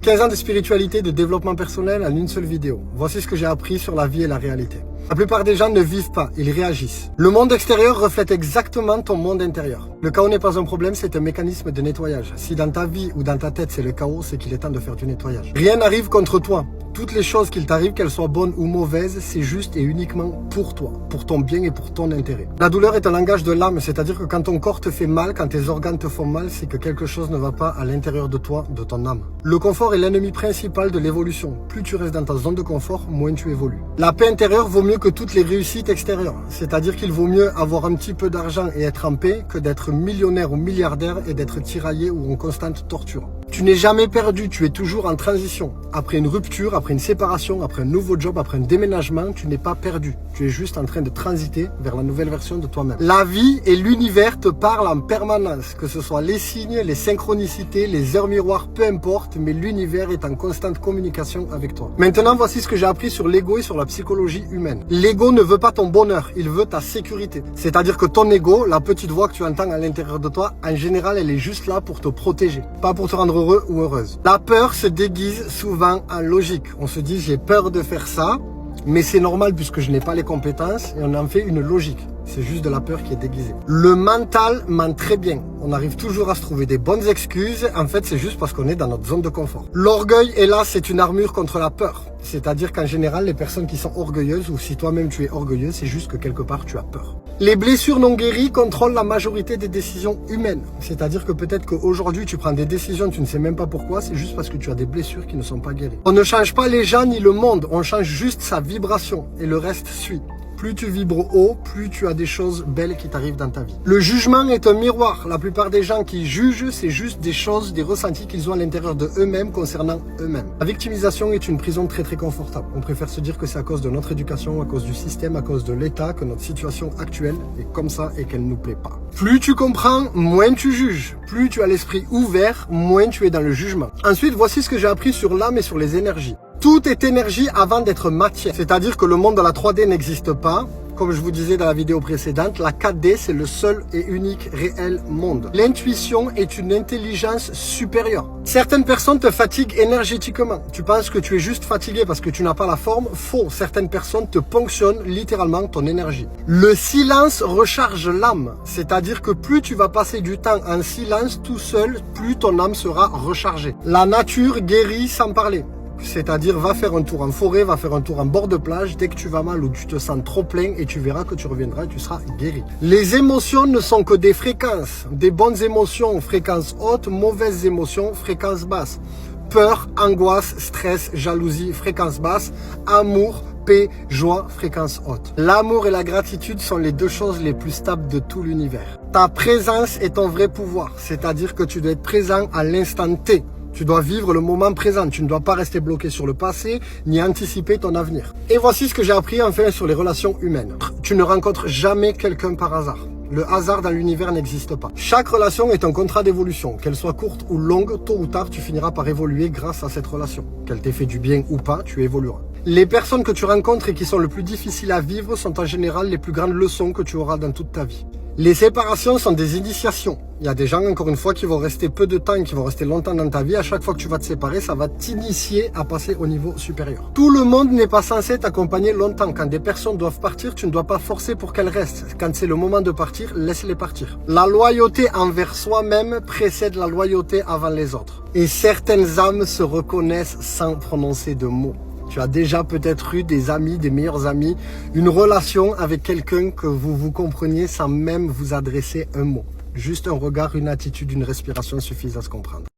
15 ans de spiritualité et de développement personnel en une seule vidéo. Voici ce que j'ai appris sur la vie et la réalité. La plupart des gens ne vivent pas, ils réagissent. Le monde extérieur reflète exactement ton monde intérieur. Le chaos n'est pas un problème, c'est un mécanisme de nettoyage. Si dans ta vie ou dans ta tête c'est le chaos, c'est qu'il est temps de faire du nettoyage. Rien n'arrive contre toi. Toutes les choses qu'il t'arrive, qu'elles soient bonnes ou mauvaises, c'est juste et uniquement pour toi, pour ton bien et pour ton intérêt. La douleur est un langage de l'âme, c'est-à-dire que quand ton corps te fait mal, quand tes organes te font mal, c'est que quelque chose ne va pas à l'intérieur de toi, de ton âme. Le confort est l'ennemi principal de l'évolution. Plus tu restes dans ta zone de confort, moins tu évolues. La paix intérieure vaut mieux que toutes les réussites extérieures. C'est-à-dire qu'il vaut mieux avoir un petit peu d'argent et être en paix que d'être millionnaire ou milliardaire et d'être tiraillé ou en constante torture. Tu n'es jamais perdu, tu es toujours en transition. Après une rupture, après une séparation, après un nouveau job, après un déménagement, tu n'es pas perdu. Tu es juste en train de transiter vers la nouvelle version de toi-même. La vie et l'univers te parlent en permanence, que ce soit les signes, les synchronicités, les heures miroirs, peu importe, mais l'univers est en constante communication avec toi. Maintenant, voici ce que j'ai appris sur l'ego et sur la psychologie humaine. L'ego ne veut pas ton bonheur, il veut ta sécurité. C'est-à-dire que ton ego, la petite voix que tu entends à l'intérieur de toi, en général, elle est juste là pour te protéger, pas pour te rendre heureux ou heureuse. La peur se déguise souvent en logique. On se dit j'ai peur de faire ça, mais c'est normal puisque je n'ai pas les compétences et on en fait une logique. C'est juste de la peur qui est déguisée. Le mental ment très bien. On arrive toujours à se trouver des bonnes excuses. En fait, c'est juste parce qu'on est dans notre zone de confort. L'orgueil, hélas, c'est une armure contre la peur. C'est-à-dire qu'en général, les personnes qui sont orgueilleuses, ou si toi-même tu es orgueilleux, c'est juste que quelque part tu as peur. Les blessures non guéries contrôlent la majorité des décisions humaines. C'est-à-dire que peut-être qu'aujourd'hui tu prends des décisions, tu ne sais même pas pourquoi, c'est juste parce que tu as des blessures qui ne sont pas guéries. On ne change pas les gens ni le monde, on change juste sa vibration et le reste suit. Plus tu vibres haut, plus tu as des choses belles qui t'arrivent dans ta vie. Le jugement est un miroir. La plupart des gens qui jugent, c'est juste des choses, des ressentis qu'ils ont à l'intérieur de eux-mêmes concernant eux-mêmes. La victimisation est une prison très confortable. On préfère se dire que c'est à cause de notre éducation, à cause du système, à cause de l'État, que notre situation actuelle est comme ça et qu'elle ne nous plaît pas. Plus tu comprends, moins tu juges. Plus tu as l'esprit ouvert, moins tu es dans le jugement. Ensuite, voici ce que j'ai appris sur l'âme et sur les énergies. Tout est énergie avant d'être matière. C'est-à-dire que le monde de la 3D n'existe pas. Comme je vous disais dans la vidéo précédente, la 4D, c'est le seul et unique réel monde. L'intuition est une intelligence supérieure. Certaines personnes te fatiguent énergétiquement. Tu penses que tu es juste fatigué parce que tu n'as pas la forme. Faux. Certaines personnes te ponctionnent littéralement ton énergie. Le silence recharge l'âme. C'est-à-dire que plus tu vas passer du temps en silence tout seul, plus ton âme sera rechargée. La nature guérit sans parler. C'est-à-dire, va faire un tour en forêt, va faire un tour en bord de plage, dès que tu vas mal ou tu te sens trop plein et tu verras que tu reviendras et tu seras guéri. Les émotions ne sont que des fréquences. Des bonnes émotions, fréquence haute, mauvaises émotions, fréquence basse. Peur, angoisse, stress, jalousie, fréquence basse, amour, paix, joie, fréquence haute. L'amour et la gratitude sont les deux choses les plus stables de tout l'univers. Ta présence est ton vrai pouvoir, c'est-à-dire que tu dois être présent à l'instant T. Tu dois vivre le moment présent, tu ne dois pas rester bloqué sur le passé, ni anticiper ton avenir. Et voici ce que j'ai appris enfin sur les relations humaines. Tu ne rencontres jamais quelqu'un par hasard. Le hasard dans l'univers n'existe pas. Chaque relation est un contrat d'évolution. Qu'elle soit courte ou longue, tôt ou tard, tu finiras par évoluer grâce à cette relation. Qu'elle t'ait fait du bien ou pas, tu évolueras. Les personnes que tu rencontres et qui sont le plus difficiles à vivre sont en général les plus grandes leçons que tu auras dans toute ta vie. Les séparations sont des initiations. Il y a des gens, encore une fois, qui vont rester peu de temps et qui vont rester longtemps dans ta vie. À chaque fois que tu vas te séparer, ça va t'initier à passer au niveau supérieur. Tout le monde n'est pas censé t'accompagner longtemps. Quand des personnes doivent partir, tu ne dois pas forcer pour qu'elles restent. Quand c'est le moment de partir, laisse-les partir. La loyauté envers soi-même précède la loyauté avant les autres. Et certaines âmes se reconnaissent sans prononcer de mots. Tu as déjà peut-être eu des amis, des meilleurs amis, une relation avec quelqu'un que vous vous compreniez sans même vous adresser un mot. Juste un regard, une attitude, une respiration suffisent à se comprendre.